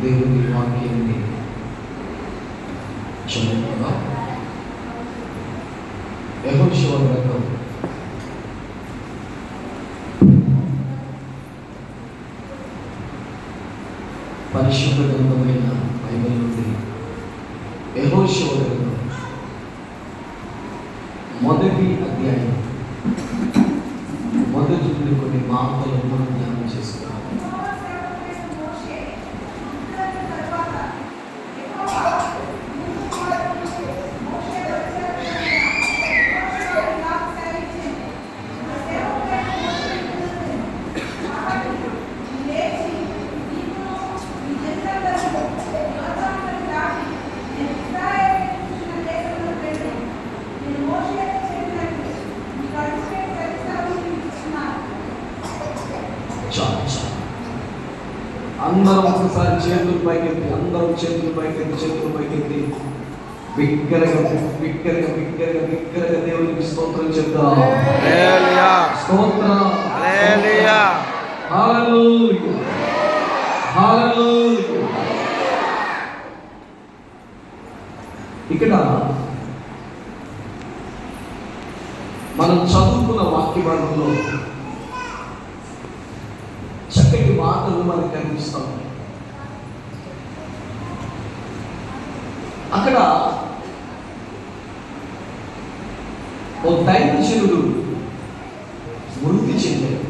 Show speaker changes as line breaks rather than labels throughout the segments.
దేవుని వాక్యాన్ని చదువుకుందాం. యెహోషువ గ్రంథం పరిశుద్ధ గ్రంథమైన బైబిల్ నుండి యెహోషువ గ్రంథం మొదటి అధ్యాయం మొదటి నుండి కొన్ని మాటలు మనం ధ్యానం చేసుకున్నాం. అందరం ఒకసారి చేతులు పైకెత్తి, అందరం చేతులు పైకెత్తి బిగ్గరగా దేవునికి స్తోత్రం చెప్తాం. స్తోత్రం, హల్లెలూయా, హల్లెలూయా. ఇక్కడ మనం చదువుకున్న వాక్య భాగంలో చక్కటి మాటలు మనకు కనిపిస్తాం. అక్కడ ఓ దైవజనుడు మృతి చెందాడు.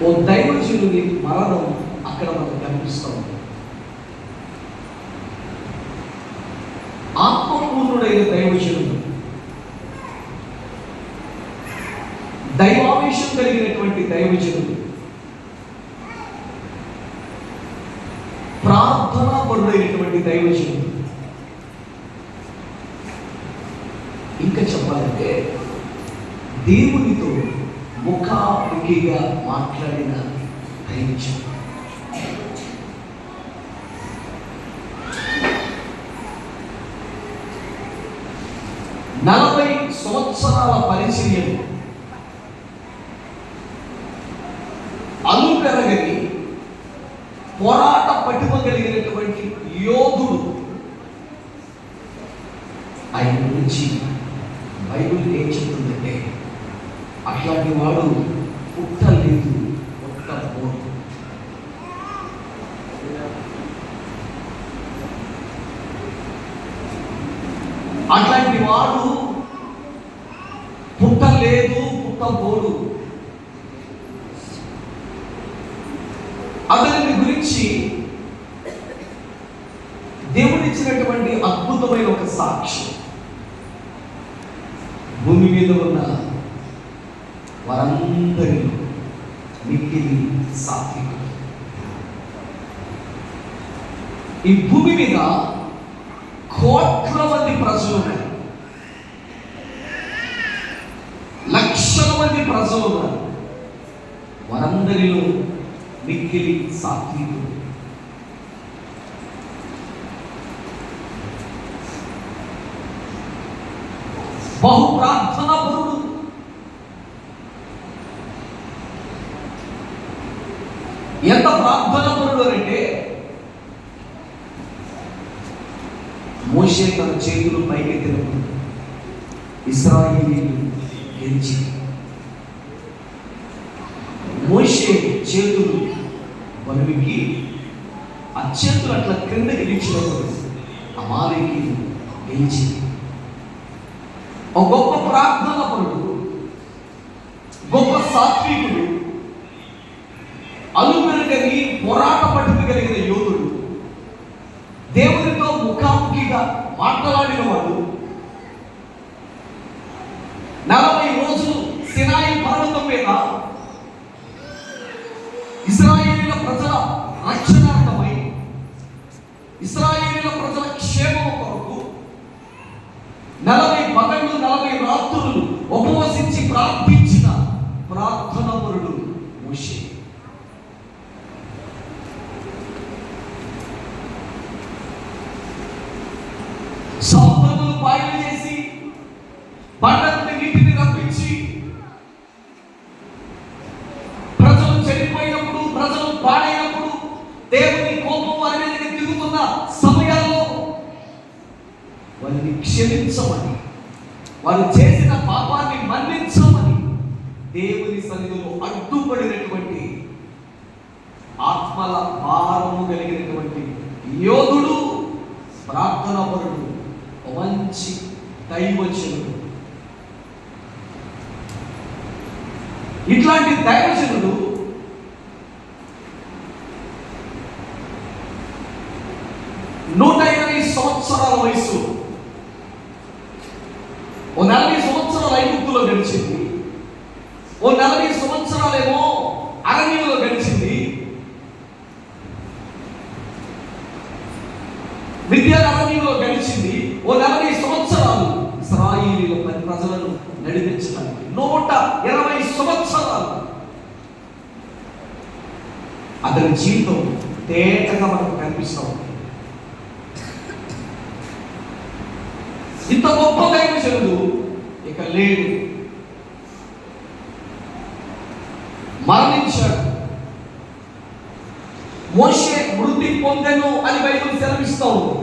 ఓ దైవజనుడి మరణం అక్కడ మనకు కనిపిస్తాం. ఆత్మపూర్ణుడైన దైవజనుడు, దైవావేశం కలిగినటువంటి దైవజనుడు, ప్రార్థనాపరుడైనటువంటి దైవజనుడు, ఇంకా చెప్పాలంటే దేవునితో ముఖాముఖిగా మాట్లాడిన దైవజనుడు. నలభై సంవత్సరాల పరిచర్యలు అలుపెరగని పోరాట పటిమ కలిగినటువంటి యోధుడు. ఆయన గురించి బైబిల్ ఏం చెప్తుందంటే, అట్లాంటి వాడు పుట్టలేదు, పుట్టబోడు. అట్లాంటి వాడు పుట్టలేదు, పుట్టబోడు. అతని గురించి దేవుడిచ్చినటువంటి అద్భుతమైన ఒక సాక్ష్యం. భూమి మీద ఉన్న వారందరిలో మిక్కిలి సాత్వికుడు. ఈ భూమి మీద కోట్ల మంది ప్రజలు ఉన్నారు, లక్షల మంది ప్రజలు ఉన్నారు. వారందరిలో మిక్కిలి సాత్వికుడు. బహు ప్రార్థనా పరుడు. ఎంత ప్రార్థనా పరుడు అంటే, మోషే తన చేతులు పైకెత్తినప్పుడు ఇశ్రాయేలీయులు గెలిచి, మోషే చేతులు వణికి ఆ చేతులు అట్లా క్రిందకి నిలిచినప్పుడు అమాలేకీయులు గెలిచి, ఒక గొప్ప ప్రార్థన పరుడు, గొప్ప సాత్వికుడు, అలుపెరగని పోరాట పట్టుకు కలిగిన యోధుడు, దేవునితో ముఖాముఖిగా మాట్లాడిన వాడు, 40 రోజులు సినాయి పర్వతం మీద ఇశ్రాయేలీయుల ప్రజల రక్షణార్థమై, ఇశ్రాయేలీయుల ప్రజల క్షేమం కొరకు 40 పగళ్ళు 40 రాత్రులు ఉపవసించి ప్రార్థించిన ప్రార్థనాపరుడు మోషే. సముద్రములు పాయలు చేసి బండ నుండి నీటిని రప్పించి ప్రజలు చనిపోయినప్పుడు, ప్రజలు దేవుని కోపం వారి మీదకి తిరుగుతున్న సమయాల్లో వారిని క్షమించమని, వారు చేసిన పాపాన్ని మన్నించమని దేవుని సన్నిధిలో అడ్డుపడినటువంటి ఆత్మల భారము కలిగినటువంటి యోధుడు, ప్రార్థనాపరుడు, మంచి దైవజనుడు. ఇట్లాంటి దైవజనుడు 120 సంవత్సరాల వయసు, ఓ 40 సంవత్సరాల ఐగుప్తులో గడిచింది, ఓ 40 సంవత్సరాలేమో అరణ్యంలో గడిచింది, విద్యా అరణ్యంలో గడిచింది, ఓ 40 సంవత్సరాలు ఇశ్రాయేలీయుల ప్రజలను నడిపించడానికి 120 సంవత్సరాలు అతని జీవితం తేటగా మనకు కనిపిస్తూ ఉంది. ఇంత గొప్ప దైవజనుడు ఇక లేడు, మరణించాడు. మోషే మృతి పొందెను అని బైబిల్ సెలవిస్తూ ఉంది.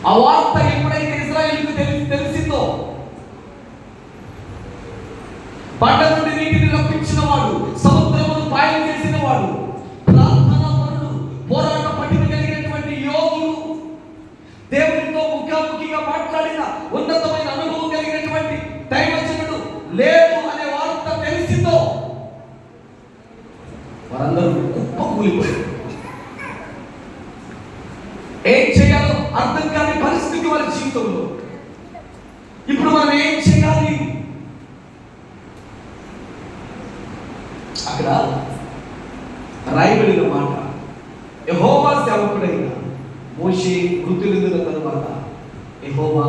ఆ వార్త ఎప్పుడైతే ఇశ్రాయేలుకు తెలిసిందో, బండ నుండి నీటిని రప్పించిన వాడు, సముద్రమును పాయలు చేసిన వాడు, ప్రార్థనాపరుడు, పోరాట పటిమ కలిగినటువంటి యోధుడు, దేవునితో ముఖాముఖిగా మాట్లాడిన ఉన్నతమైన అనుభవం కలిగినటువంటి దైవజనుడు లేడు అనే వార్త తెలిసిందో వారందరూ కుప్పకూలిపోయారు. ఏం చేయాలో అర్థం కాని పరిస్థితి వారి జీవితంలో. ఇప్పుడు మనం ఏం చేయాలి? అక్కడ రాయబడిన మాట, యెహోవా సేవకుడైన మోషే మృతి చెందిన తరువాత యెహోవా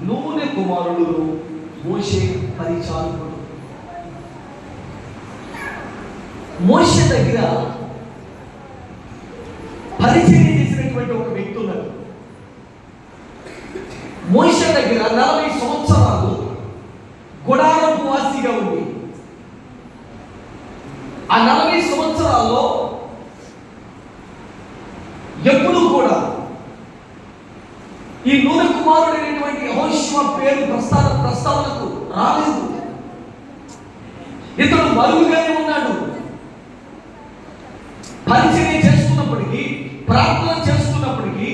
నూనె కుమారుడు మోషే పరిచారకుడు. మోషే దగ్గర పరిచయం చేసినటువంటి ఒక వ్యక్తి ఉన్నాడు. మోషే దగ్గర 40 సంవత్సరాలు గుడారపు వాసిగా ఉంది. ఆ 40 సంవత్సరాల్లో ఎప్పుడు కూడా ఈ నూనె కుమారుడైనటువంటి యెహోషువ పేరు ప్రస్తావనకు రాలేదు. ఇతడు మరుగుగానే ఉన్నాడు. పరిచయం చేస్తున్నప్పటికీ, ప్రార్థన చేస్తున్నప్పటికీ,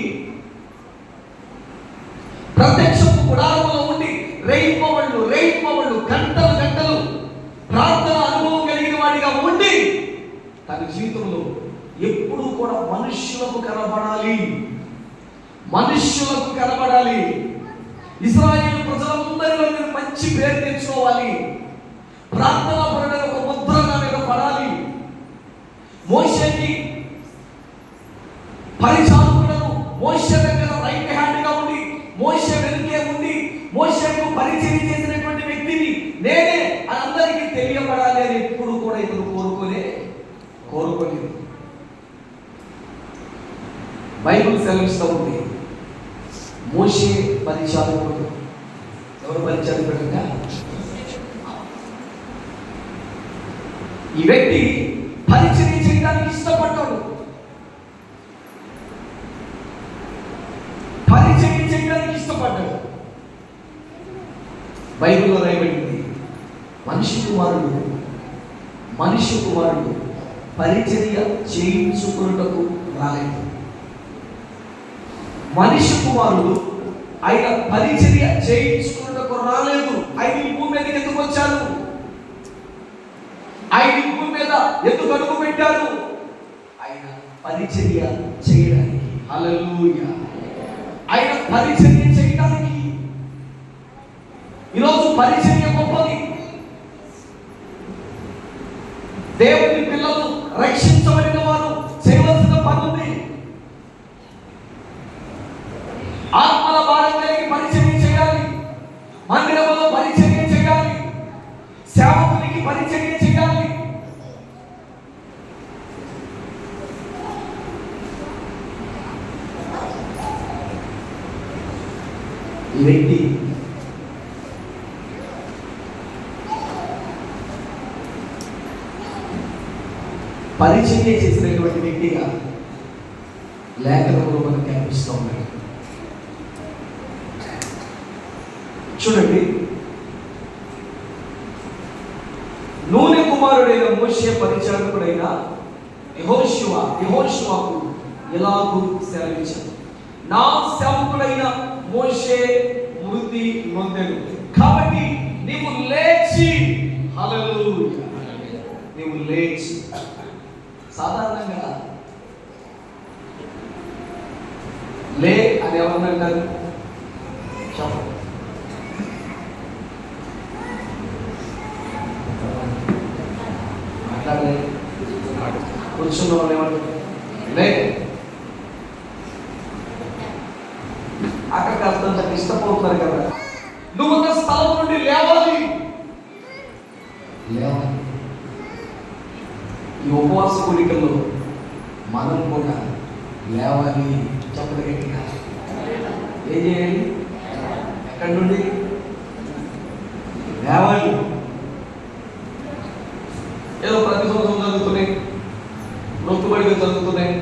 ప్రత్యక్షపు గుడారంలో ఉండి రేయింపవళ్ళు గంటలు ప్రార్థన అనుభవం కలిగిన వాడిగా ఉండి తన జీవితంలో ఎప్పుడూ కూడా మనుష్యులకు కనబడాలి. ఇశ్రాయేలు ప్రజలందరిలో నేను మంచి పేరు తెచ్చుకోవాలి, ప్రార్థన పరుడైన ఒక ముద్ర నా మీద పడాలి. మోషేకి పరిచారకులను, మోషే దగ్గర రైట్ హ్యాండ్ గా ఉండి, మోషే వెనుకే ఉండి, మోషేకు పరిచయం చేసినటువంటి వ్యక్తిని నేనే అని అందరికీ తెలియబడాలి అని ఎప్పుడు కూడా ఇతను కోరుకోలేదు. బైబిల్ సెలవిస్తూ ఉంది, మోషే పరిచారకుడు. ఎవరు పరిచారకుడుగా? ఈ వ్యక్తి పరిచయం చేయడానికి ఇష్టపడ్డాడు. బైబిల్లో రాయబడింది, మనిషి కుమారుడు పరిచర్య చేయించుకున్నటకు రాలేదు. మనిషి కుమారుడు ఆయన పరిచర్య చేయించుకున్నటకు రాలేదు. ఆయన ఈ భూమి మీదకి ఎందుకు వచ్చారు? ఆయన ఈ భూమి మీద ఎందుకు అడుగు పెట్టారు? ఆయన పరిచర్య చేయడానికి. హల్లెలూయా! ఆయన పరిచర్య చేయడానికి. ఈరోజు పరిచర్య గొప్పది. దేవుని పిల్లలు, రక్షించబడిన వారు చేయవలసిన పని ఉంది. ఆత్మల భారం కలిగి పరిచర్య చేయాలి, మందిరంలో పరిచర్య చేయాలి, సేవకునికి పరిచర్య చేయాలి. ఈ వ్యక్తి పరిచర్య చేసినటువంటి వ్యక్తిగా లేఖనంలో మనకు కనిపిస్తూ ఉన్నాయి. చూడండి, నూనె కుమారుడైన మోషే పరిచారకుడైన యెహోషువకు ఎలాగూ సెలవిచ్చాడు, నా సేవకుడైన మోషే మృతి నొందెను, కాబట్టి నీవు లేచి, హల్లెలూయా, నీవు లేచి. సాధారణంగా లే అని ఎవరన్నారు? చెప్పండి. మాట్లాడలే, కూర్చున్న వాళ్ళు ఏమంటారు? లే. అక్కడికి అర్థం ఇష్టపడుతున్నారు కదా, నువ్వున్న స్థలం నుండి లేవాలి. ఈ ఉపవాస కోరికల్లో మనం కూడా లేవాలి. చెప్పలు గట్టిగా ఏం చేయాలి? ఎక్కడి నుండి లేవాలి? ఏదో ప్రతి సంవత్సరం జరుగుతున్నాయి, మొక్కుబడిగా జరుగుతున్నాయి.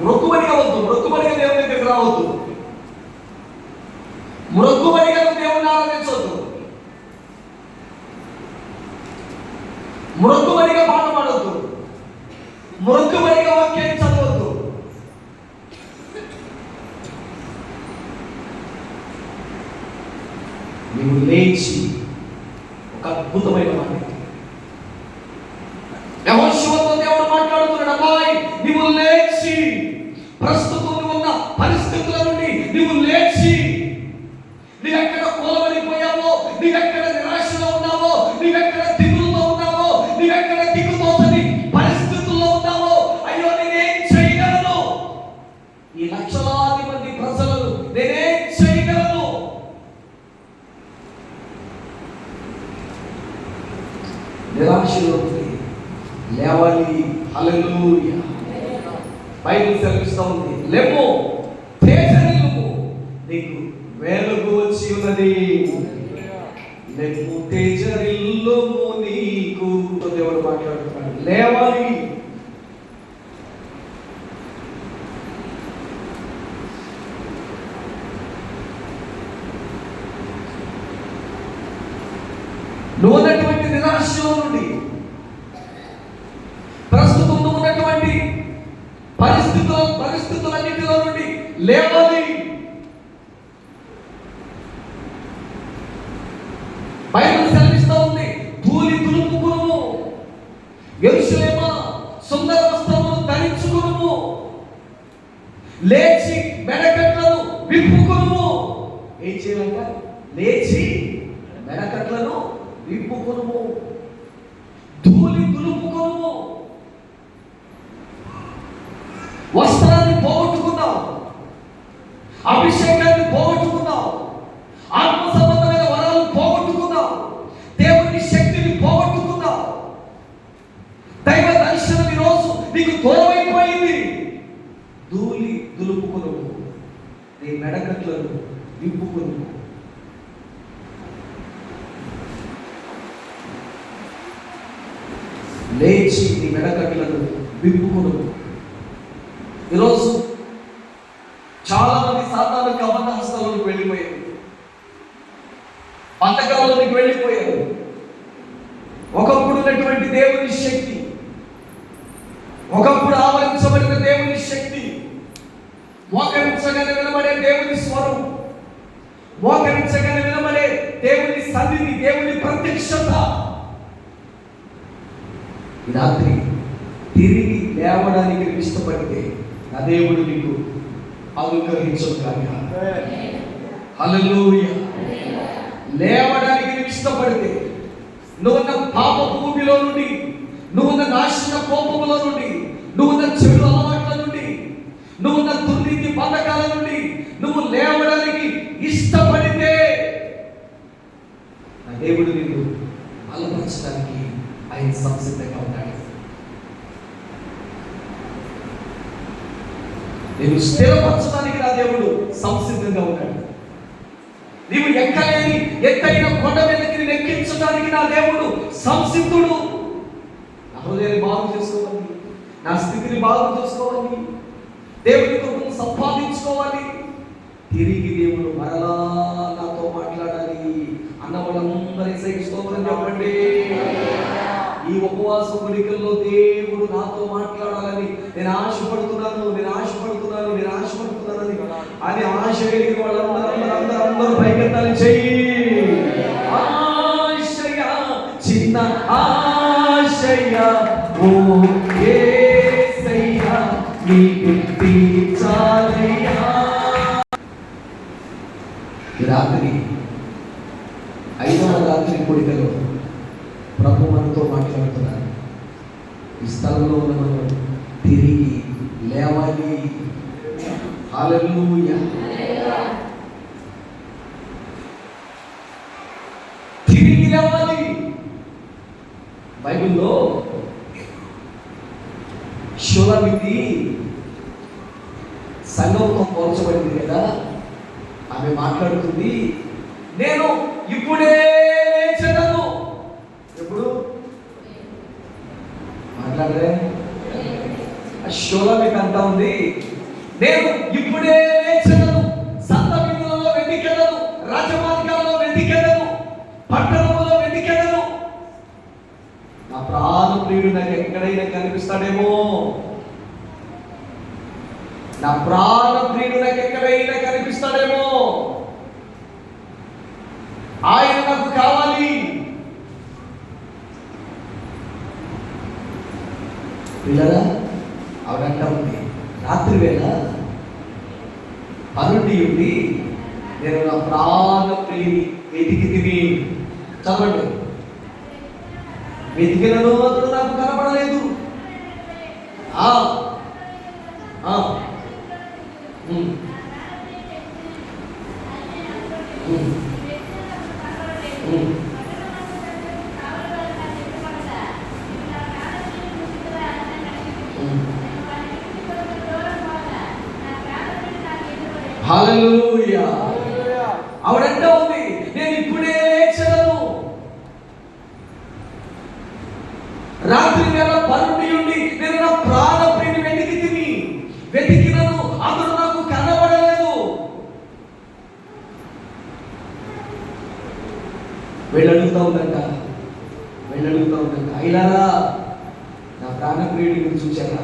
మొక్కుబడిగా వద్దు, మొక్కుబడిగా దేవుని దగ్గరికి రావద్దు, మొక్కుబడిగా దేవుని ఆరాధించవద్దు, మొక్కుబడిగా పాట పాడవద్దు, మొక్కుబడిగా వాక్యాన్ని చదవద్దు. నీవు లేచి ఒక అద్భుతమైన మాట యెహోషువతో దేవుడు మాట్లాడుతున్నాడు. అమ్మాయి, నీవు లేచి, ప్రస్తుతం ఉన్న పరిస్థితుల నుండి నీవు లేచి, నీవెక్కడ కోలబడిపోయావో, నీవెక్కడ నిరాశలో ఉన్నావో, నీవెక్కడ దిగులుతో ఉన్నావో, నీవెక్కడ దిగుతోచని పరిస్థితుల్లో ఉన్నావో, అయ్యో నేనేం చేయగలను, ఈ లక్షలాది మంది ప్రజలను నేనేం చేయగలను? నిరాశలో లేవాలి. హల్లెలూయా. బైబిల్ సెలవిస్తూ ఉంది, లేమో తేజరిల్లుము, నీకు వెలుగు వచ్చి ఉన్నది. లేమో తేజరిల్లుము, నీకు. దేవుడు మాట్లాడుతున్నాడు, లేవాలి. నువ్వు ఉన్నటువంటి నిరాశలో నుండి, ప్రస్తుతం నువ్వు ఉన్నటువంటి పరిస్థితులన్నిటిలో నుండి లేవాలి. బైబిల్ సెలవిస్తూ ఉంది, ధూళి దులుపుకును, యెరూషలేమా సుందర వస్త్రములు ధరించుకును, లేచి మెడకట్లను విప్పుకును. ఏం చేయాలంట? లేచి మెడకట్లను విప్పుకును, ధూళి దులుపుకును. వస్త్రాన్ని పోగొట్టుకున్నావు, అభిషేకాన్ని పోగొట్టుకున్నావు, ఆత్మ సంబంధమైన వరాలు పోగొట్టుకున్నావు, దేవుని శక్తిని పోగొట్టుకున్నావు, దైవ దర్శనం ఈరోజు నీకు దూరమైపోయింది. ధూళి దులుపుకును, నీ మెడకట్లను విప్పుకును. లేచి నీ మెడకట్లను విప్పుకును. ఈరోజు చాలా మంది సాతాను కబంధ హస్తాలకు వెళ్ళిపోయారు, పథకాలలోకి వెళ్ళిపోయారు. ఒకప్పుడు ఉన్నటువంటి దేవుని శక్తి, ఒకప్పుడు ఆవరించబడిన దేవుని శక్తి, మోకరించగానే వినబడే దేవుని స్వరం, మోకరించగానే వినబడే దేవుని సన్నిధి, దేవుని ప్రత్యక్షత, ఈ రాత్రి తిరిగి లేవడానికి ఇష్టపడితే నా దేవుడు నీకు అనుగ్రహించుగాక. హల్లెలూయా. లేవడానికి ఇష్టపడితే, నువ్వున్న పాప భూమిలో నుండి, నువ్వున్న నాశన కోపములో నుండి, నువ్వున్న చెడు అలవాట్ల నుండి, నువ్వున్న దుర్నీతి బంధకాల నుండి నువ్వు లేవడానికి ఇష్టపడితే నా దేవుడు నిన్ను బలపరచడానికి ఆయన సంసిద్ధంగా ఉన్నాడు. నేను స్థిరపరచడానికి నా దేవుడు సంసిద్ధంగా ఉన్నాడు. నీవు ఎక్కలేని ఎత్తైన కొండ మీదకి ఎక్కించడానికి నా దేవుడు సంసిద్ధుడు. నా హృదయాన్ని బాగు చేసుకోవాలి, నా స్థితిని బాగు చేసుకోవాలి, దేవుని కృపను సంపాదించుకోవాలి. తిరిగి దేవుడు మరలా నాతో మాట్లాడాలి అన్న వాళ్ళందరి స్తోత్రం చెప్పండి. ఈ ఉపవాస కోరికల్లో దేవుడు నాతో మాట్లాడాలని నేను ఆశపడుతున్నాను అని ఆశ కలిగిన వాళ్ళందరూ పైకెత్తాలి. చెయ్యి ఆశయ, చిన్న ఆశయ, ఓ యేసయ్య నీకు తీర్చాలయ్యా. రాత్రి 5వ రాత్రి కోరికలో ప్రభు మనతో మాట్లాడుతున్నారు. ఈ స్థలంలో ఉన్న మనం తిరిగి లేవాలి. హల్లెలూయా. తిరిగి లేవాలి. బైబిల్లో షూలమితి సంఘంతో పోల్చబడింది కదా. ఆమె మాట్లాడుతుంది, నేను ఇప్పుడే లేచెదను. ఎప్పుడు మాట్లాడరే? షూలమితి అంటా ఉంది, నేను ఇప్పుడే లేచెదను, సంత వీధులలో వెతికెదను, రాజమార్గాల్లో వెతికెదను, పట్టణంలో వెతికెదను. నా ప్రాణ ప్రియుడు నాకు ఎక్కడైనా కనిపిస్తాడేమో, నా ప్రాణ ప్రియుడు నాకు ఎక్కడైనా కనిపిస్తాడేమో, ఆయన నాకు కావాలి. పిల్లరా, ఆవిడంటా ఉంది, రాత్రి వేళ పనుండి ఉండి నేను నా ప్రాణ ప్రియుని వెతికి తిని. చదవండి, వెతికినను అతడు నాకు కనపడలేదు. హల్లెలూయా. ఆవిడంటా ఉంది, నేను ఇప్పుడే లేచెదను, రాత్రి వేళ పరుండి ఉండి నేను నా ప్రాణ ప్రియుని వెతికి తిని, వెతికినను అతడు నాకు కనబడలేదు. వెళ్ళడుగుతా ఉందంట, అయిలారా నా ప్రాణ ప్రియుడి మీరు చూచారా?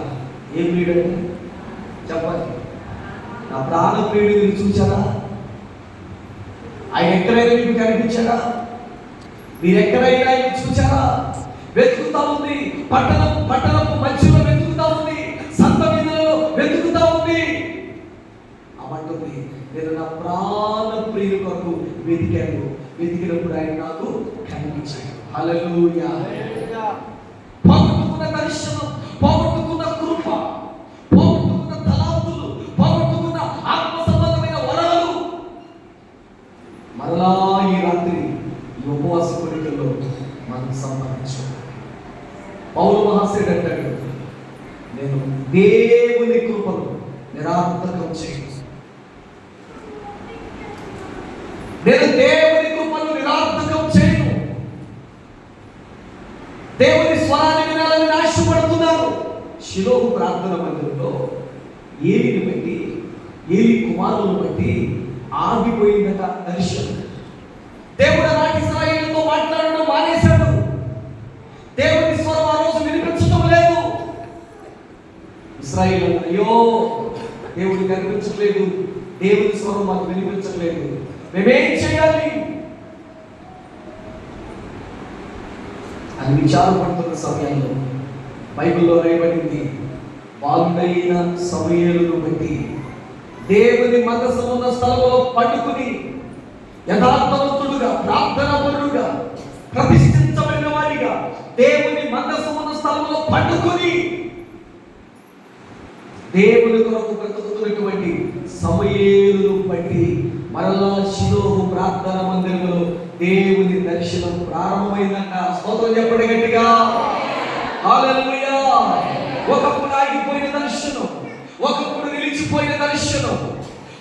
ఏ ప్రియుడు అంటే చెప్పాలి. నా ప్రాణ ప్రియుడి మీరు చూచారా? ఆయన ఎక్కడైనా మీకు కనిపించారా? మీరు ఎక్కడైనా ఆయన చూచారా? వెతుకుతా ఉంది, పట్టణపు మధ్యలో వెతుకుతా ఉంది, సంత వీధులలో వెతుకుతా ఉంది. అవంటుంది, నేను నా ప్రాణ ప్రియుల కొరకు వెతికాను, వెతికినప్పుడు ఆయన నాకు కనిపించాడు. హల్లెలూయా. పోగొట్టుకున్న దర్శనం, పోగొట్టుకున్న కృప, పోగొట్టుకున్న తలాంతులు, పోగొట్టుకున్న ఆత్మ సంబంధమైన వరాలు మరలా ఈ రాత్రి ఈ ఉపవాస కోరికల్లో మనం సంపాదించుకోవాలి. పౌలు మహాశయుడు అంటాడు, నేను దేవుని కృపను నిరార్థకం చేయను. నేను దేవుని కృపను నిరార్థకం చేయను. దేవుని స్వరాన్ని వినాలని ఆశపడుతున్నాను. షిలోహు ప్రార్థన మందిరంలో ఏలిని బట్టి, ఏలి కుమారులను బట్టి ఆగిపోయిందట దర్శనం. దేవుడు నాటి ఇశ్రాయేలుతో మాట్లాడడం మానేశాడు. దేవుని స్వరం ఆ రోజు వినిపించడం లేదు. ఇశ్రాయేలు అయ్యో దేవుడు కనిపించట్లేదు, దేవుని స్వరం మాకు వినిపించట్లేదు, మేమేం చేయాలి అని విచారపడుతున్న సమయంలో బైబిల్లో రాయబడింది, బాలుడైన సమూయేలును బట్టి దేవుని మందసం ఉన్న స్థలంలో పట్టుకుని యథార్థవంతుడుగా, ప్రార్థనాపరుడుగా, ప్రతిష్ఠించబడిన వాడిగా దేవుని మందసం ఉన్న స్థలంలో పట్టుకుని దేవుని కొరకు బ్రతుకుతున్నటువంటి సమూయేలును బట్టి మరలా షిలోహు ప్రార్థన మందిరంలో దేవుని దర్శనం ప్రారంభమైందంట. స్తోత్రం చెప్పండి గట్టిగా. హల్లెలూయా. ఒకప్పుడు ఆగిపోయిన దర్శనం, ఒకప్పుడు నిలిచిపోయిన దర్శనం,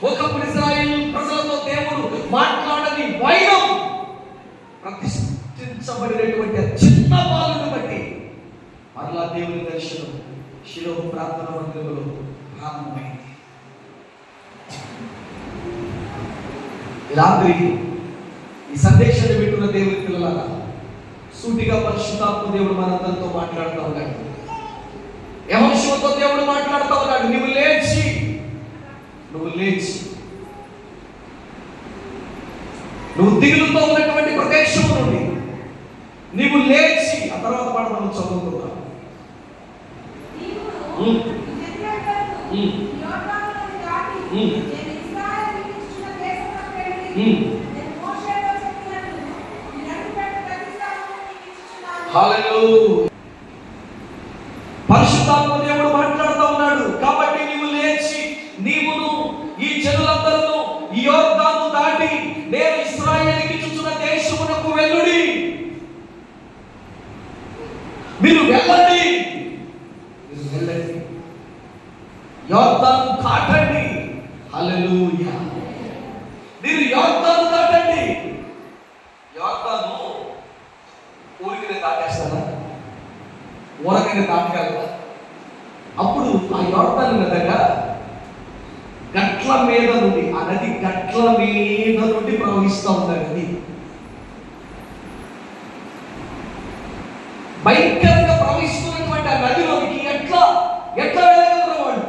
ఒకప్పుడు ఇశ్రాయేలు ప్రజలతో దేవుడు మాట్లాడని వైనం ప్రతిష్ఠించబడినటువంటి ఆ చిన్న బాలుని బట్టి మరలా దేవుని దర్శనం శిలో ప్రార్థన మందిరంలో ప్రారంభమైంది. రాత్రి ఈ సందేశాన్ని వింటున్న దేవుని పిల్లలారా, సూటిగా పరిశుద్ధాత్మ దేవుడు మనందరితో మాట్లాడుతూ ఉన్నాడు. యెహోషువతో దేవుడు మాట్లాడుతూ ఉన్నాడు. నువ్వు లేచి నువ్వు దిగులుతో ఉన్నటువంటి ప్రదేశం నుండి నీవు లేచి, ఆ తర్వాత పాట మనం చదువుతున్నాం. పరిశుద్ధాత్మ దేవుడు మాట్లాడుతూ ఉన్నాడు. కాబట్టి నీవు లేచి నీవును ఈ జనులందరూ ఈ యోర్దాను దాటి నేను ఇశ్రాయేలుకి ఇచ్చుచున్న దేశమునకు వెళ్ళుడి. మీరు వెళ్ళండి, యోర్దాను దాటండి. హల్లెలూయా. మీరు యోర్దాను దాటండి. యోర్దాను ఊరికినే దాటేస్తారా? ఊరకనే దాటగలరా? అప్పుడు ఆ యోర్దాను మీదగా గట్ల మీద నుండి, ఆ నది గట్ల మీద నుండి ప్రవహిస్తూ ఉంది. నది భయంకరంగా ప్రవహిస్తున్నటువంటి ఆ నదిలోనికి ఎట్లా వెళ్ళగలరు వాళ్ళు?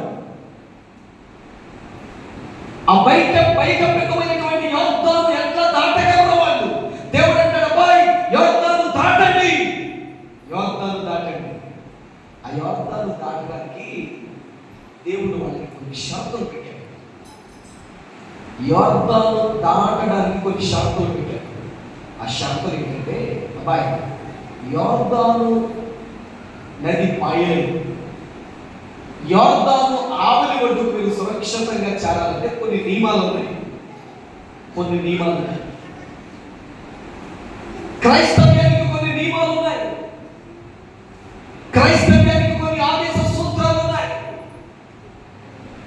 ఆ భయంకరమైనటువంటి యోర్దాను ఎట్లా దాటగలరు వాళ్ళు? దేవుడు అంటాడు, అబ్బాయి యోర్దాను దాటండి. ఆ యోర్దాను దాటడానికి దేవుడు వాళ్ళకి కొన్ని షరతులు పెట్టాడు. యోర్దాను దాటడానికి కొన్ని షరతులు పెట్టాడు. ఆ షరతులు ఏంటంటే, అబ్బాయి యోర్దాను నది పాయలేదు, యోర్దాను ఆవలి ఒడ్డుకు మీరు సురక్షితంగా చేరాలంటే కొన్ని నియమాలు ఉన్నాయి. క్రైస్తవ్యానికి కొన్ని నియమాలు ఉన్నాయి. క్రైస్తవ్యానికి కొన్ని ఆదేశ సూత్రాలు ఉన్నాయి.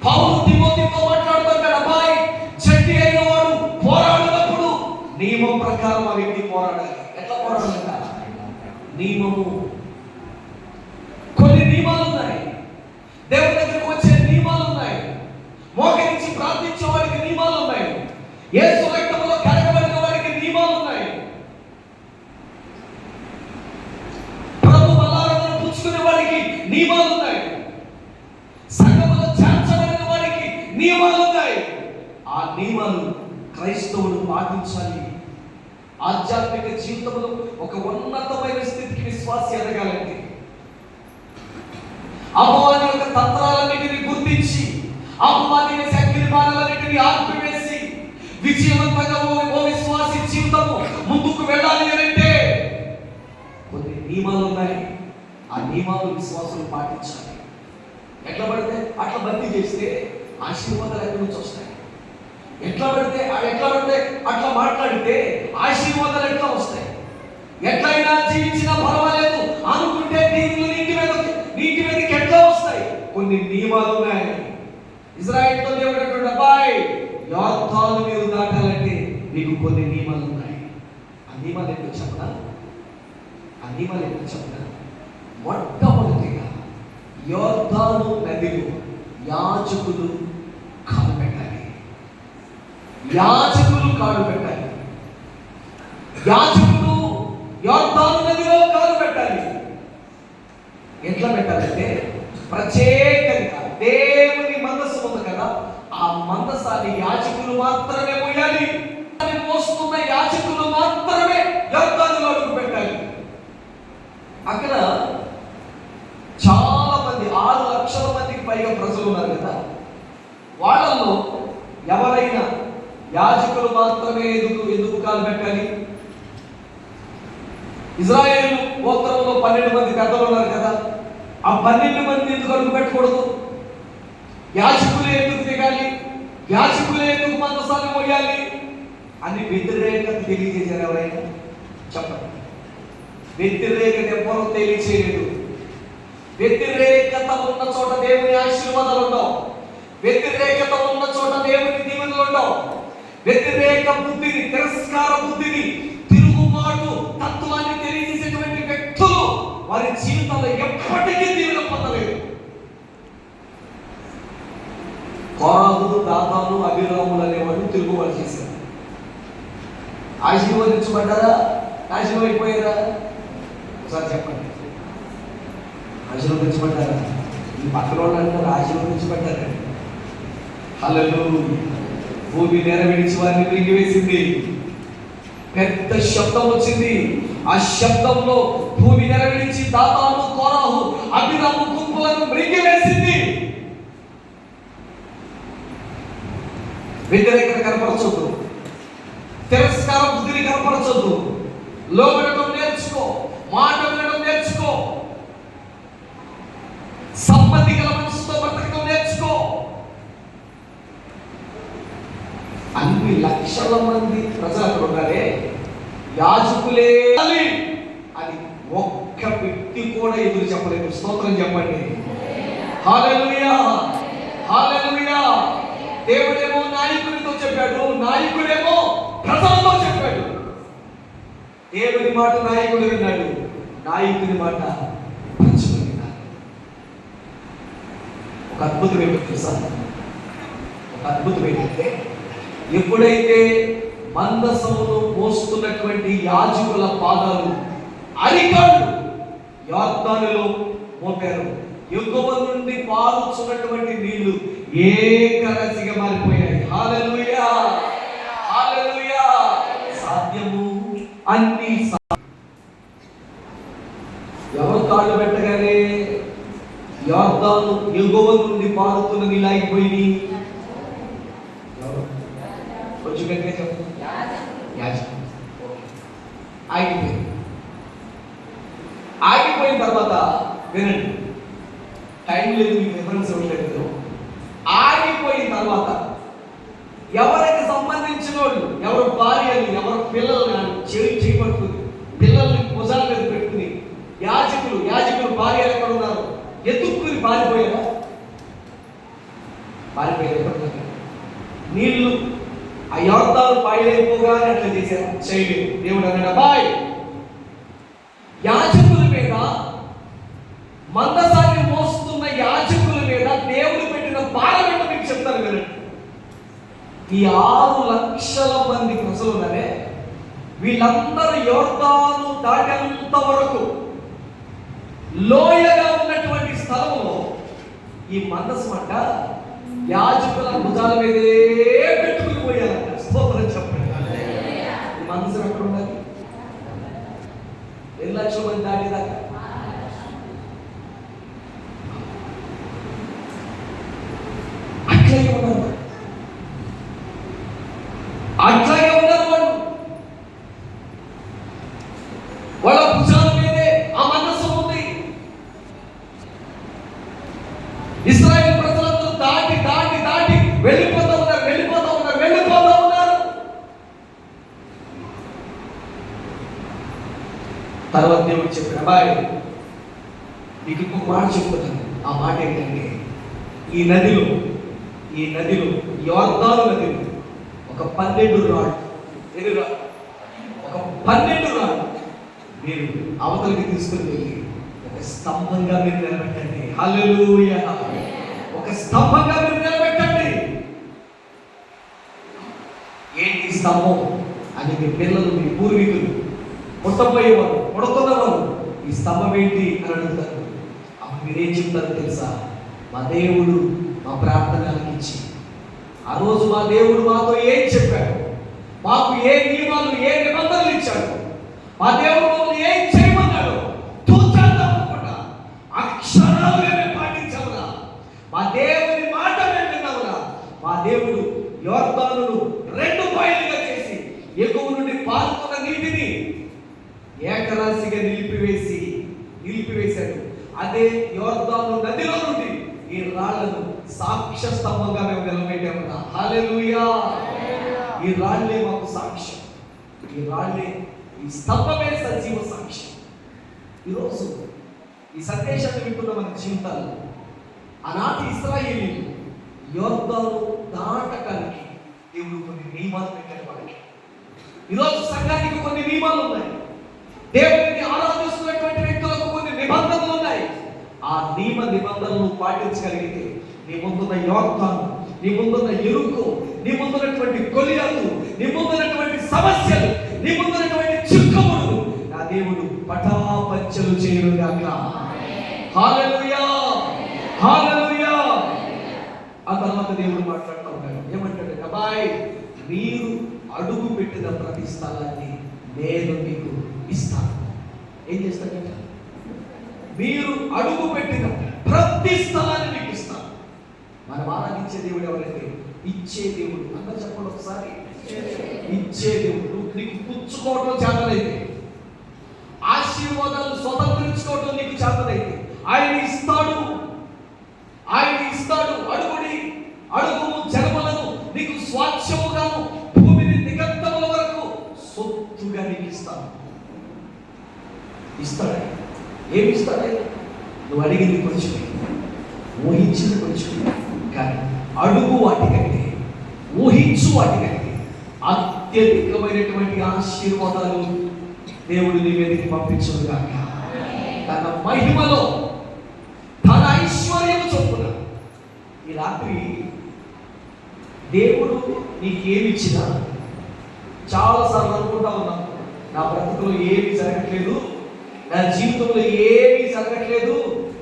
పౌలు తిమోతితో మాట్లాడుతుంటాడు, అబ్బాయి చెడ్డి అయిన వాడు పోరాడినప్పుడు నియమం ప్రకారం ఆ వ్యక్తి పోరాడాలి. ఎట్లా పోరాడాలంట? నియమము. కొన్ని నియమాలు ఉన్నాయి. దేవుడి దగ్గరికి వచ్చే నియమాలు ఉన్నాయి. మోకరించి ప్రార్థించే వాడికి నియమాలు ఉన్నాయి. యేసు రక్తంలో కడగబడిన వాడికి నియమాలు ఉన్నాయి. ప్రభు బలాలను పుచ్చుకునే వాడికి నియమాలు ఉన్నాయి. సంఘములో చేర్చబడిన వాడికి నియమాలు ఉన్నాయి. ఆ నియమాలు క్రైస్తవులు పాటించాలి. ఆధ్యాత్మిక జీవితంలో ఒక ఉన్నతమైన స్థితికి విశ్వాసి ఎదగాలంటే అపవాది యొక్క తంత్రాలన్నిటిని గుర్తించి, అపవాది శక్తి బాణాలన్నిటిని ఆర్పివేసి విజయవంతంగా ఓ విశ్వాసి జీవితము ముందుకు వెళ్ళాలి అంటే కొన్ని నియమాలు ఉన్నాయి. ఆ నియమాలు విశ్వాసులు పాటించాలి. ఎట్లా పడితే అట్లా భక్తి చేస్తే ఆశీర్వాదాలు ఎక్కడి నుంచి వస్తాయి? ఎట్లా పడితే అట్లా మాట్లాడితే ఆశీర్వాదాలు ఎట్లా వస్తాయి? ఎట్లయినా జీవించినా పర్వాలేదు అనుకుంటే నీటి మీదకి ఎట్లా వస్తాయి? కొన్ని నియమాలు ఉన్నాయి. ఇజ్రాయెల్తో దేవుడు అంటాడు, అబ్బాయి యోర్దాను మీరు దాటాలంటే నీకు కొన్ని నియమాలు ఉన్నాయి. ఆ నియమాలు ఏంటో చెప్పనా? మొట్టమొదటిగా యోర్దాను నదిలో యాజకులు కాలు పెట్టాలి. యాజకులు యోర్దాను నదిలో కాలు పెట్టాలి. ఎట్లా పెట్టాలంటే ప్రత్యేకంగా దేవుని మందస్సు ఉంది కదా, ఆ మందసాన్ని యాజకులు మాత్రమే మోయాలి. మోస్తున్న యాజకులు మాత్రమే యోర్దానులో అడుగు పెట్టాలి. అక్కడ చాలా మంది 6 లక్షల మందికి పైగా ప్రజలు ఉన్నారు కదా, వాళ్ళల్లో ఎవరైనా యాజకులు మాత్రమే ఎందుకు కాలు పెట్టాలి? ఇజ్రాయేలు గోత్రంలో 12 మంది పెద్దలు ఉన్నారు కదా, ఆ 12 మంది ఎందుకు అడుగు పెట్టకూడదు? యాజకులే ఎందుకు దిగాలి? యాజకులే ఎందుకు మందసాన్ని మోయాలి అని వ్యతిరేకత తెలియజేశారు. ఎవరైనా చెప్పండి. వ్యతిరేకత ఎవరో తెలియచేయలేదు. వ్యతిరేకత ఉన్న చోట దేవుని ఆశీర్వాదాలు ఉండవు. వ్యతిరేకత ఉన్న చోట దేవుని దీవెనలు ఉండవు. వ్యతిరేక బుద్ధిని, తిరస్కార బుద్ధిని, తిరుగుబాటు తత్వాన్ని తెలియజేసేటువంటి వ్యక్తులు వారి జీవితంలో ఎప్పటికీ దీవెన పొందలేదు. కోరాహు, దాతాను, అభిరాములు అనేవాళ్ళు తిరుగుబాటు చేశారు. ఆశీర్వదించబడ్డారా? నాశనం అయిపోయారా? ఒకసారి చెప్పండి. ఆశీర్వదించబడ్డారా? ఈ పక్కన వాళ్ళు అంటారు ఆశీర్వదించబడ్డారండి. హల్లెలూయా. భూమి నెరవేర్చి వారిని మింగివేసింది. పెద్ద శబ్దం వచ్చింది. ఆ శబ్దంలో భూమి నెరవేర్చి దాతాను, కోరాహు, అభిరాము గుంపులను మింగివేసింది. వ్యతిరేకత కనపరచొద్దు, తిరస్కార బుద్ధిని కనపరచొద్దు. లోబడటం నేర్చుకో, మాట వినడం నేర్చుకో, సంపత్తి గల మనసుతో బ్రతకడం నేర్చుకో. అన్ని లక్షల మంది ప్రజలు అక్కడ ఉన్నారే, యాజకులే అని ఒక్క వ్యక్తి కూడా ఎదురు చెప్పలేదు. స్తోత్రం చెప్పండి. హల్లెలూయా, హల్లెలూయా. దేవుడేమో నాయకుడితో చెప్పాడు, నాయకుడేమో ప్రజలతో చెప్పాడు. దేవుని మాట నాయకుడు విన్నాడు, నాయకుని మాట ప్రజలు విన్నాడు. ఒక అద్భుతం ఏమిటో తెలుసా? ఒక అద్భుతం ఏంటంటే, ఎప్పుడైతే మందసమును మోస్తున్నటువంటి యాజకుల పాదాలు, అరికాళ్ళు యొర్దానులో మోపారు, ఎగువ నుండి పారుచున్నటువంటి నీళ్లు ఏకరసిగా మారిపోయాయి. హల్లెలూయా, హల్లెలూయా. సాధ్యము అన్ని ఎవరు కాళ్ళు పెట్టగానే యొర్దాను ఎగువ నుండి పారుతున్న నీళ్ళు ఆగిపోయింది. కొంచెం గట్టిగా చెప్పండి. ఆగిపోయింది. ఆగిపోయిన తర్వాత వినండి, టైం లేదు, మీకు రిఫరెన్స్ ఇవ్వట్లేదు. ఆగిపోయిన తర్వాత ఎవరికి సంబంధించిన వాళ్ళు, ఎవరు భార్యలు, ఎవరు పిల్లలు చేయబడుతుంది, పిల్లల్ని భుజాల మీద పెట్టుకుని యాజకులు భార్యలు ఎక్కడ ఉన్నారు ఎత్తుక్కుని పారిపోయారా? పారిపోయారు. నీళ్లు ఆ యొర్దాను పాయలైపోగానే అట్లా చేశారు, చేయలేదు. దేవుడు అన్నాడు, బాయ్ యాజకుల మీద, మందసాన్ని మోస్తున్న యాజకుల మీద దేవుడు పెట్టిన భారం ఏంటో మీకు చెప్తాను వినండి. ఈ 6 లక్షల మంది ప్రజలు ఉన్నారే, వీళ్ళందరూ యొర్దాను దాటేంత వరకు లోయగా ఉన్నటువంటి స్థలంలో ఈ మందసం అంట యాజకుల భుజాల మీదే పెట్టుకుని పోయారంట. స్తోత్రం చెప్పండి. ఈ మందసం ఎక్కడ ఉండాలి? 2 లక్షల మంది దాటేదాకా అట్లాగే ఉన్నారు, అట్లాగే ఉన్నారు. వాళ్ళ భుజాల మీదే ఆ మందసం ఉంది. ఇశ్రాయేలు ప్రజలందరూ దాటి దాటి దాటి వెళ్ళిపోతా ఉన్నారు. తర్వాత దేవుడు చెప్పాడు, అబ్బాయి నీకు ఇంకొక మాట చెప్తున్నాను. ఆ మాట ఏంటంటే, ఈ నదిలో యొర్దాను నదిలో ఒక 12 రాళ్ళు, ఒక 12 రాళ్ళు మీరు అవతలికి తీసుకుని వెళ్ళి ఒక స్తంభంగా మీరు నిలబెట్టండి. హల్లెలూయా. ఒక స్తంభంగా మీరు నిలబెట్టండి. ఏంటి స్తంభం? అని మీ పిల్లలు, మీ పూర్వీకులు, పుట్టబోయేవారు, పుడుతున్నవారు ఈ స్తంభం ఏంటి అని అడుగుతారు. అప్పుడు మీరేం చెప్తారు తెలుసా? మా దేవుడు మా ప్రార్థన ఆలకించి, ఆ రోజు మా దేవుడు మాతో ఏం చెప్పాడు, మాకు ఏ నియమాలు, ఏ నిబంధనలు ఇచ్చాడు, మా దేవుడు మమ్మల్ని ఏం చేయమన్నాడు, తప్పకుండా అక్షరాలుగా మేము పాటించాముగా, మా దేవుని మాట మేము విన్నాముగా. మా దేవుడు యొర్దానును 2 పాయలుగా చేసి ఎగువ నుండి పారుతున్న నీటిని ఏకరాశిగా నిలిపివేశాడు. అదే యొర్దాను నదిలో నుండి ఈ రాళ్లను సాక్ష్య స్తంభంగా మేము నిలబెట్టాము. హల్లెలూయా. ఈ రాళ్లే మాకు సాక్ష్యం. ఈ రాళ్లే, ఈ స్తంభమే సజీవ సాక్ష్యం. ఈరోజు ఈ సందేశాన్ని వింటున్న మన జీవితాల్లో ఆనాటి ఇశ్రాయేలీయులు యొర్దాను దాటకానికి దేవుడు కొన్ని నియమాలు పెట్టాడు వాళ్ళకి. ఈరోజు సంఘానికి కొన్ని నియమాలు ఉన్నాయి. దేవుడిని ఆరాధిస్తున్నటువంటి వ్యక్తులకు కొన్ని నిబంధనలు ఉన్నాయి. ఆ నియమ నిబంధనలు పాటించగలిగితే నీ ముందున్న యోగ్తాను, నీ ముందున్న ఎరుకు, నీ ముందున్నటువంటి కొలియాలు, నీ ముందున్నటువంటి సమస్యలు, నీ ముందున్నటువంటి చిక్కుముడు నా దేవుడు పటాపంచలు చేయుగాక. హల్లెలూయా, హల్లెలూయా. ఆ తర్వాత దేవుడు మాట్లాడుతూ ఉంటాడు. ఏమంటాడు? అబ్బాయి, మీరు అడుగు పెట్టిన ప్రతి స్థలాన్ని నేను మీకు ఇస్తాను. ఏం చేస్తాడంట? మీరు అడుగు పెట్టిన ప్రతి స్థలాన్ని మీకు ఇస్తాను. మనం ఆరాధించే దేవుడు ఎవరైతే ఇచ్చే దేవుడు. అందరూ చెప్పండి ఒకసారి. ఇచ్చే దేవుడు. నీకు పుచ్చుకోవటం చేతనైతే, ఆశీర్వాదాలు స్వతంత్రించుకోవటం నీకు చేతనైతే ఆయన ఇస్తాడు. ఆయన ఇస్తాడు. అడుగుడి, అడుగు జనములను నీకు స్వాచ్ఛముగాను భూమిని దిగంతముల వరకు సొత్తుగా నీకు ఇస్తాను. ఇస్తాడు. ఏమి ఇస్తాడు? నువ్వు అడిగింది కొంచెం, ఊహించింది కొంచెం, కానీ అడుగు వాటికంటే, ఊహించు వాటికంటే అత్యధికమైనటువంటి ఆశీర్వాదాలు దేవుడు నీ మీదకి పంపించుగాక. తన మహిమలో, తన ఐశ్వర్యము చొప్పున. ఈ రాత్రి దేవుడు నీకేమిచ్చినా చాలాసార్లు అనుకుంటా ఉన్నాను, నా బ్రతుకులో ఏమీ జరగట్లేదు, నా జీవితంలో ఏమీ జరగట్లేదు,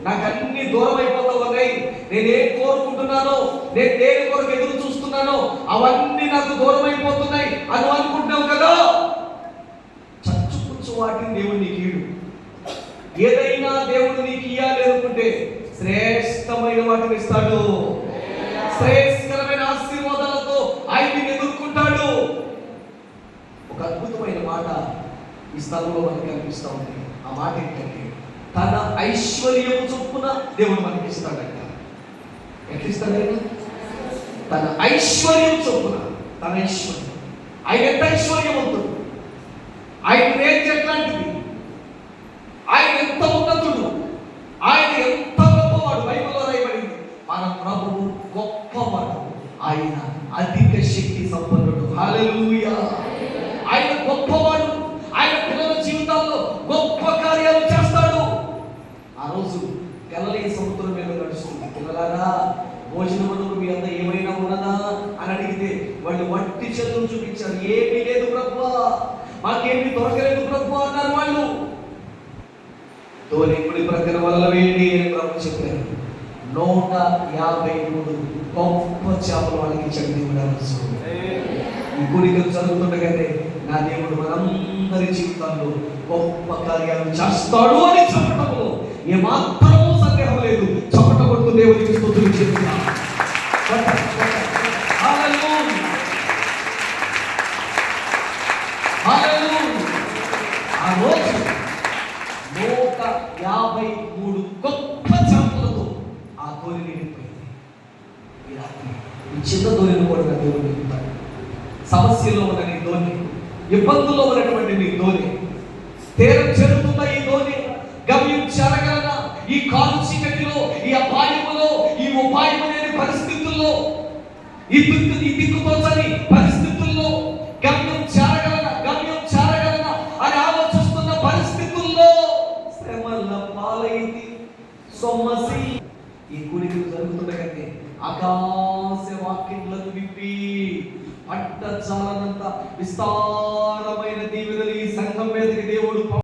నాకు అన్ని దూరం అయిపోతా ఉన్నాయి, నేనేం కోరుకుంటున్నానో, నేను దేని కొరకు ఎదురు చూస్తున్నానో అవన్నీ నాకు దూరం అయిపోతున్నాయి అని అనుకుంటున్నావు కదా. చచ్చుపుచ్చు వాటిని దేవుడు నీకు ఇయ్యడు. ఏదైనా దేవుడు నీకు ఇయ్యాలి అనుకుంటే శ్రేష్టమైన వాటిని ఇస్తాడు. శ్రేష్టమైన ఆశీర్వాదాలతో ఆయన్ని ఎదుర్కొంటాడు. ఒక అద్భుతమైన మాట ఈ స్థలంలో మనకి కనిపిస్తూ ఉంది. ఆ మాట ఏంటంటే, తన ఐశ్వర్యము చొప్పున దేవుడు మనకి ఇస్తాడంట. ఎట్లా ఇస్తాడైనా? తన ఐశ్వర్యం చొప్పున. తన ఐశ్వర్యం. ఆయన ఎంత ఐశ్వర్యవంతుడు, ఆయన రేంజ్ ఎట్లాంటిది, ఆయన ఎంత ఉన్నతుడు, ఆయన ఎంత గొప్పవాడు. బైబిల్లో రాయబడింది, మన ప్రభువు గొప్పవాడు, ఆయన అధిక శక్తి సంపన్నుడు. హల్లెలూయా. ఆయన గొప్పవాడు. ఆయన పిల్లల జీవితాల్లో గొప్ప కార్యాలు చేస్తాడు. ఆ రోజు గలిలయ సముద్రం మీద నడుస్తుంది. పిల్లలారా, భోజనమునకు మీ అంతా ఏమైనా ఉన్నదా అని అడిగితే వాళ్ళు వట్టి చేతులు చూపించారు. ఏమీ లేదు ప్రభువా, మాకేమీ దొరకలేదు ప్రభువా అన్నారు వాళ్ళు. తోలిపుడి ప్రక్కన వల్ల వేయండి అని ప్రభు చెప్పారు. 153 గొప్ప చేపలు వాళ్ళకి ఇచ్చాడు దేవుడు. ఈ కోరికలు జరుగుతుండగానే నా దేవుడు మనందరి జీవితాల్లో గొప్ప కార్యాలు చేస్తాడు అని చెప్పటంలో ఏమాత్రమూ సందేహం లేదు. చప్పట కొడుతూ దేవుడికి స్తుతులు చెప్తున్నా. ఆ రోజు 153 గొప్ప చేపలతో ఆ తోలి నిండిపోయింది. ఈ రాత్రి ఈ చిన్న తోలిని కూడా నా దేవుడు నింపుతాడు. సమస్యలో ఉన్న నీ ధోని, ఇబ్బందుల్లో ఉన్నటువంటి నీ ధోని, తీరం చేరుతున్న ఈ ధోని, గమ్యం చేరగలన ఈ కాలు చీకటిలో, ఈ అపాయములో, ఈ ఉపాయము లేని పరిస్థితుల్లో, ఈ దిక్కుతోచని పరిస్థితుల్లో గమ్యం చేరగలన అని ఆలోచిస్తున్న పరిస్థితుల్లో శ్రమల పాలైంది సొమ్మసి. ఈ కూడికలు జరుగుతుండగానే ఆకాశ వాక్యములను విప్పి పట్టజాలనంత విస్తారమైన దీవెనలు ఈ సంఘం మీదకి దేవుడు